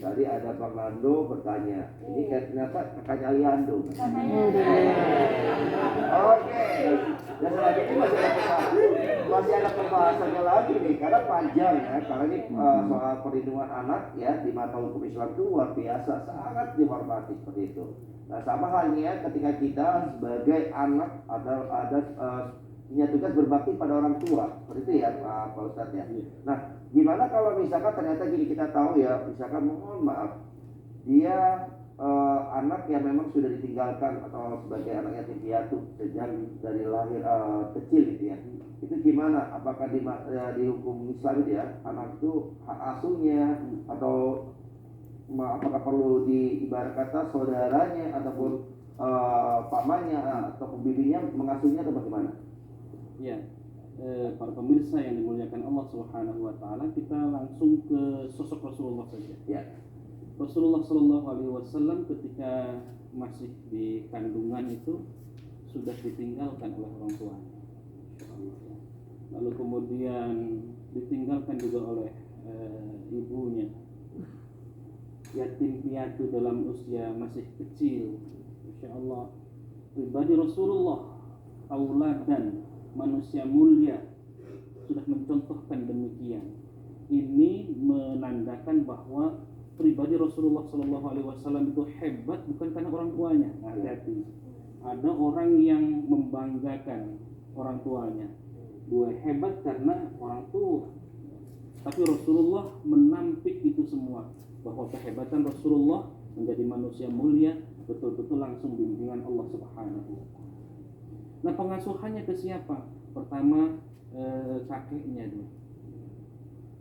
Tadi ada Bang Nando bertanya, ini kenapa kakaknya Aliando? Oke. Dan selanjutnya masih ada pembahasannya lagi nih, karena panjang ya. Karena ini soal perlindungan anak ya di mata hukum Islam itu luar biasa, sangat dihormati seperti itu. Nah, sama halnya ketika kita sebagai anak ada punya tugas berbakti pada orang tua, seperti itu ya Pak Ustadz ya. Nah, gimana kalau misalkan ternyata gini, kita tahu ya, misalkan mohon maaf, dia anak yang memang sudah ditinggalkan atau sebagai anak yatim piatu sejak dari lahir kecil gitu ya. Itu gimana? Apakah di hukum Islam itu ya, anak itu hak asuhnya atau apakah perlu ibarat kata saudaranya ataupun pamannya atau bibinya mengasuhnya atau bagaimana? Ya, para pemirsa yang dimuliakan Allah Subhanahu wa taala, kita langsung ke sosok Rasulullah saja. Ya. Rasulullah Shallallahu alaihi wasallam ketika masih di kandungan itu sudah ditinggalkan oleh orang tuanya. Lalu kemudian ditinggalkan juga oleh ibunya. Yatim piatu dalam usia masih kecil. Masya Allah, pribadi Rasulullah, tauladan manusia mulia, sudah mencontohkan demikian. Ini menandakan bahwa pribadi Rasulullah Shallallahu Alaihi Wasallam itu hebat bukan karena orang tuanya. Hati-hati. Ada orang yang membanggakan orang tuanya. Gue hebat karena orang tua. Tapi Rasulullah menampik itu semua, bahwa kehebatan Rasulullah menjadi manusia mulia betul-betul langsung bimbingan Allah Subhanahu wa taala. Nah, pengasuhannya ke siapa? Pertama kakeknya dulu.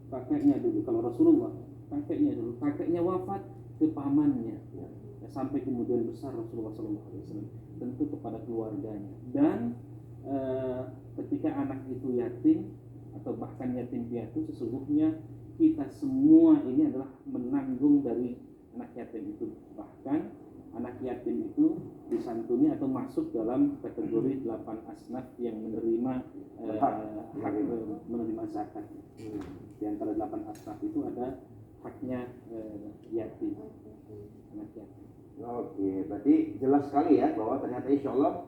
Kakeknya dulu. Kalau Rasulullah, kakeknya dulu. Kakeknya wafat, ke pamannya. Ya, sampai kemudian besar Rasulullah SAW. Tentu kepada keluarganya. Dan ketika anak itu yatim atau bahkan yatim piatu, sesungguhnya kita semua ini adalah menanggung dari anak yatim itu. Bahkan anak yatim itu disantuni atau masuk dalam kategori 8 asnaf yang menerima hak menerima zakat. Di antara 8 asnaf itu ada haknya yatim, anak yatim. Oke, berarti jelas sekali ya bahwa ternyata insya Allah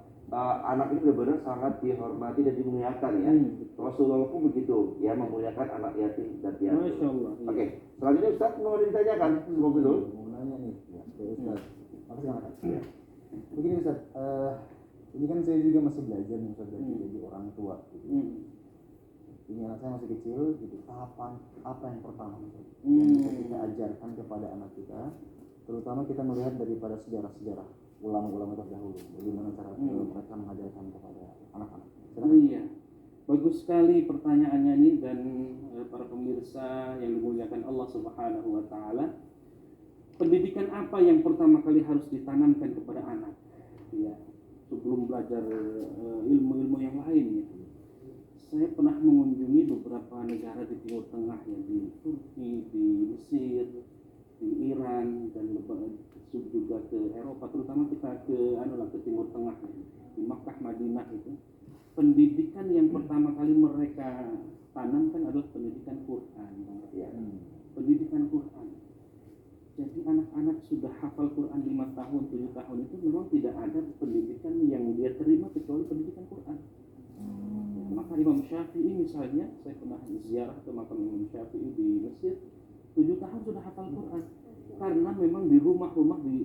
anak ini benar-benar sangat dihormati dan dimuliakan ya. Rasulullah pun begitu ya, memuliakan anak yatim dan piatu. Masya Allah. Oke, selanjutnya Ustaz mau ditanyakan, semoga dulu. Mau nanya nih, ya, Ustaz. Ya. Begini Ustaz, ini kan saya juga masih belajar nih Ustaz, jadi orang tua gitu. Ini anak saya masih kecil gitu. Tahapan apa yang pertama Ustaz yang bisa kita ajarkan kepada anak kita, terutama kita melihat daripada sejarah-sejarah ulama-ulama terdahulu, bagaimana cara mereka mengajarkan kepada anak-anak. Iya, bagus sekali pertanyaannya ini, dan para pemirsa yang dimuliakan Allah Subhanahu wa taala. Pendidikan apa yang pertama kali harus ditanamkan kepada anak? Ya, sebelum belajar ilmu-ilmu yang lain gitu. Saya pernah mengunjungi beberapa negara di Timur Tengah ya, di Turki, di Mesir, di Iran, dan juga ke Eropa, terutama kita ke Timur Tengah ya, di Makkah, Madinah itu. Pendidikan yang pertama kali mereka tanamkan adalah pendidikan Quran. Ya. Pendidikan Quran. Jadi anak-anak sudah hafal Quran 5 tahun, 7 tahun itu memang tidak ada pendidikan yang dia terima kecuali pendidikan Quran. Maka Imam Syafi'i misalnya, saya pernah ziarah ke makam Imam Syafi'i di Mesir, 7 tahun sudah hafal Quran. Karena memang di rumah-rumah di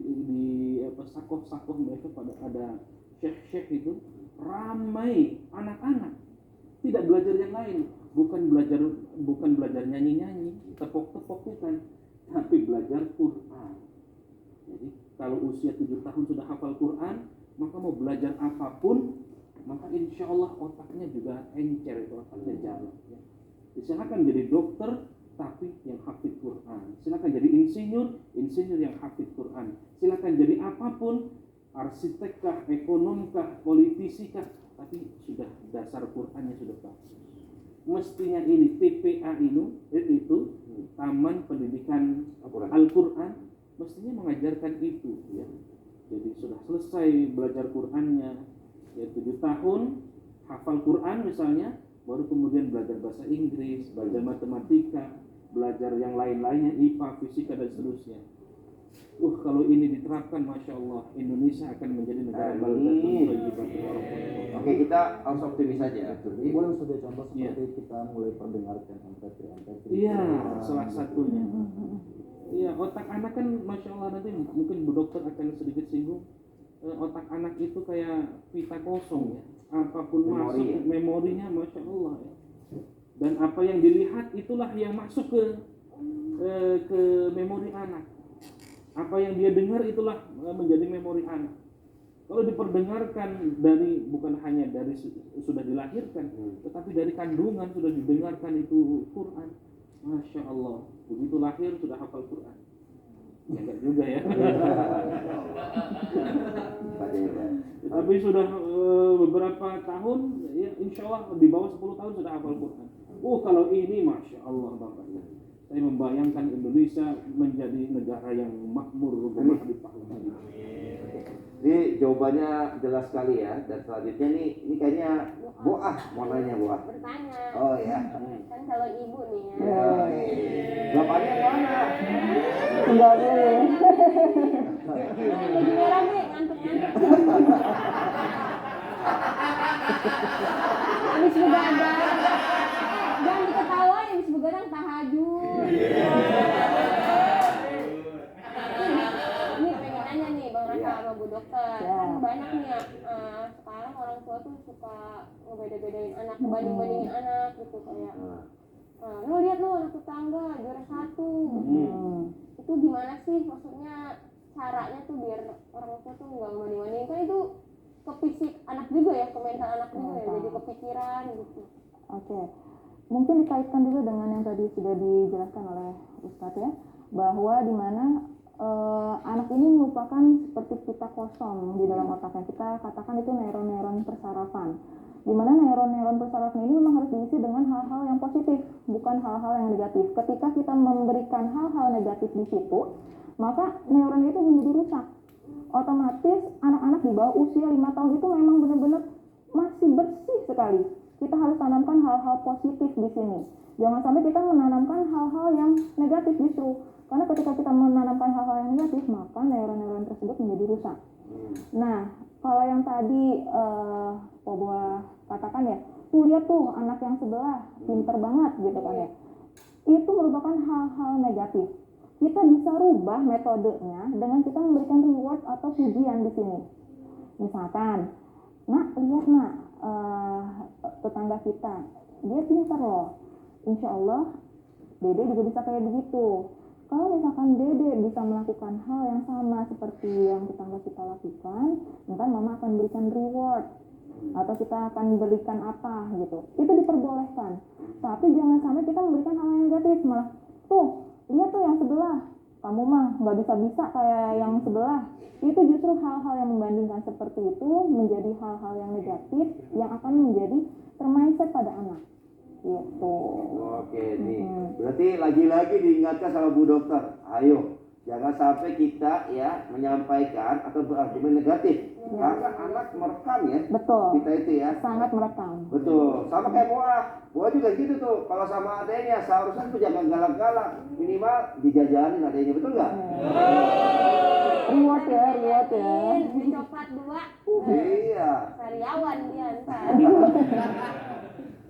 sakoh-sakoh mereka pada ada syekh-syekh itu ramai anak-anak. Tidak belajar yang lain, bukan belajar nyanyi-nyanyi, tepok-tepok bukan. Tapi belajar Quran. Jadi kalau usia 7 tahun sudah hafal Quran, maka mau belajar apapun, maka insya Allah otaknya juga encer, itu otaknya jalan. Ya. Silakan jadi dokter, tapi yang hafid Quran. Silakan jadi insinyur yang hafid Quran. Silakan jadi apapun, arsitek-kah, ekonom-kah, politisi-kah, tapi sudah dasar Qurannya sudah bagus. Mestinya ini TPA itu Taman Pendidikan Al-Quran mestinya mengajarkan itu ya. Jadi sudah selesai belajar Qurannya ya 7 tahun, hafal Quran misalnya, baru kemudian belajar bahasa Inggris, belajar matematika, belajar yang lain-lainnya, IPA, fisika dan seterusnya. Kalau ini diterapkan, masya Allah, Indonesia akan menjadi negara baldatun thayyibatun wa rahmatun. Oke, kita harus optimis saja. Ini boleh sudah contoh seperti kita mulai perdengarkan MP3. Iya, salah satunya. Iya, otak anak kan, masya Allah, nanti mungkin Bu Dokter akan sedikit singgung. Otak anak itu kayak pita kosong ya. Apapun Memori, masuk, ya? memorinya masya Allah ya. Dan apa yang dilihat itulah yang masuk ke memori anak. Apa yang dia dengar itulah menjadi memori anak. Kalau diperdengarkan dari, bukan hanya dari sudah dilahirkan, tetapi dari kandungan sudah didengarkan itu Quran, masya Allah, begitu lahir sudah hafal Quran. Ya enggak juga ya. Tapi sudah beberapa tahun, ya insya Allah di bawah 10 tahun sudah hafal Quran. Kalau ini masya Allah Bapak. Saya membayangkan Indonesia menjadi negara yang makmur, rumah di pahlawan. Ini jawabannya jelas sekali ya. Dan selanjutnya ini kayaknya Boah mau nanya Boah. Bertanya. Oh ya. Kan kalau ibu nih ya. Bapaknya mana? Tinggal dulu. Baju merah nih, ngantuk-ngantuk. Habis begadang. Jangan diketawain, habis begadang tahajud. Ini pengen nanya nih Bang Raka sama Bu Dokter. Kan banyak nih ya, sekarang orang tua tuh suka ngebeda-bedain anak, banding-bandingin anak gitu kayak. Lo lihat lo anak tetangga juara 1. Itu gimana sih, maksudnya caranya tuh biar orang tua tuh nggak membanding-bandingin, kan itu ke fisik anak juga ya, ke mental anak juga ya, jadi kepikiran gitu. Oke. Mungkin dikaitkan juga dengan yang tadi sudah dijelaskan oleh Ustadz ya, bahwa di mana anak ini merupakan seperti pita kosong di dalam otaknya. Kita katakan itu neuron-neuron persarafan. Di mana neuron-neuron persarafan ini memang harus diisi dengan hal-hal yang positif, bukan hal-hal yang negatif. Ketika kita memberikan hal-hal negatif di situ, maka neuron itu menjadi rusak. Otomatis anak-anak di bawah usia 5 tahun itu memang benar-benar masih bersih sekali. Kita harus tanamkan hal-hal positif di sini. Jangan sampai kita menanamkan hal-hal yang negatif justru. Karena ketika kita menanamkan hal-hal yang negatif, maka neuron-neuron tersebut menjadi rusak. Nah, kalau yang tadi Pak Buah katakan ya, tuh lihat tuh anak yang sebelah pinter banget gitu kan ya. Itu merupakan hal-hal negatif. Kita bisa rubah metodenya dengan kita memberikan reward atau pujian di sini. Misalkan, nak lihat nak, tetangga kita, dia pintar loh. Insya Allah, Dede juga bisa kayak begitu. Kalau misalkan Dede bisa melakukan hal yang sama seperti yang tetangga kita lakukan, maka mama akan berikan reward. Atau kita akan berikan apa gitu. Itu diperbolehkan. Tapi jangan sampai kita memberikan hal yang negatif. Malah, tuh, lihat tuh yang sebelah. Kamu mah nggak bisa-bisa kayak yang sebelah. Itu justru hal-hal yang membandingkan seperti itu menjadi hal-hal yang negatif yang akan menjadi termindset pada anak. Gitu. Oke nih. Berarti lagi-lagi diingatkan sama Bu Dokter. Ayo, jangan sampai kita ya menyampaikan atau berargumen negatif. Karena anak merekam ya. Betul. Kita itu ya. Sangat merekam. Betul. Sama kayak Boah juga gitu tuh. Kalau sama adanya seharusnya tuh jangan galak-galak. Minimal dijajanin adanya, betul nggak? Reward ya. Beli coklat 2. Iya. Karyawan dia ntar.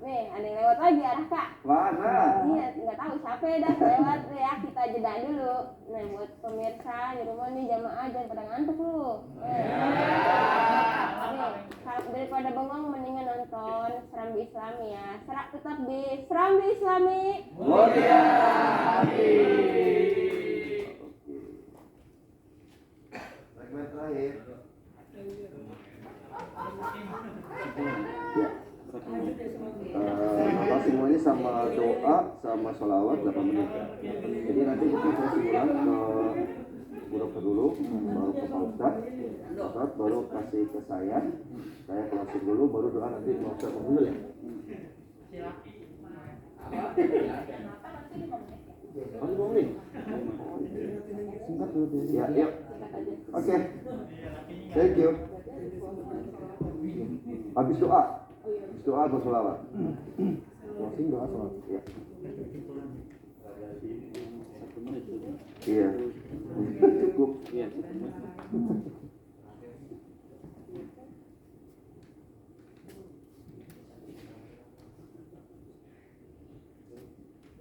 Nih, ada yang lewat lagi arah Kak. Mana? Iya, nggak tahu siapa ya dah lewat ya. Kita jeda dulu. Nah, buat pemirsa di rumah nih jamaah jangan pada ngantuk lu. Nih, daripada bengong mendingan nonton Serambi Islami ya. Tetap di Serambi Islami. Mulia hati. Segmen terakhir. Ya. Apa semuanya sama doa sama sholawat 8 menit. Jadi nanti mungkin saya simulan ke Bu Dokter dulu, baru ke Pak Ustadz, baru kasih ke saya closing dulu, baru doa nanti mau Ustadz dulu ya. Kamu mau nih? Singkat dulu. Ya, yuk. Oke. Thank you. Habis doa atau sholawat? Closing doa sholat. Ya. Iya. Cukup. Iya, cukup.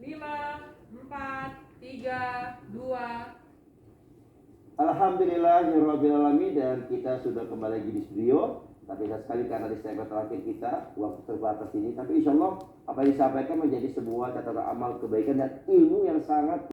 Lima, empat, tiga, dua. Alhamdulillahirrahmanirrahim, dan kita sudah kembali lagi di studio. Tapi sekali karena di segmen terakhir kita waktu terbatas ini, tapi insya Allah apa yang disampaikan menjadi sebuah catatan amal kebaikan dan ilmu yang sangat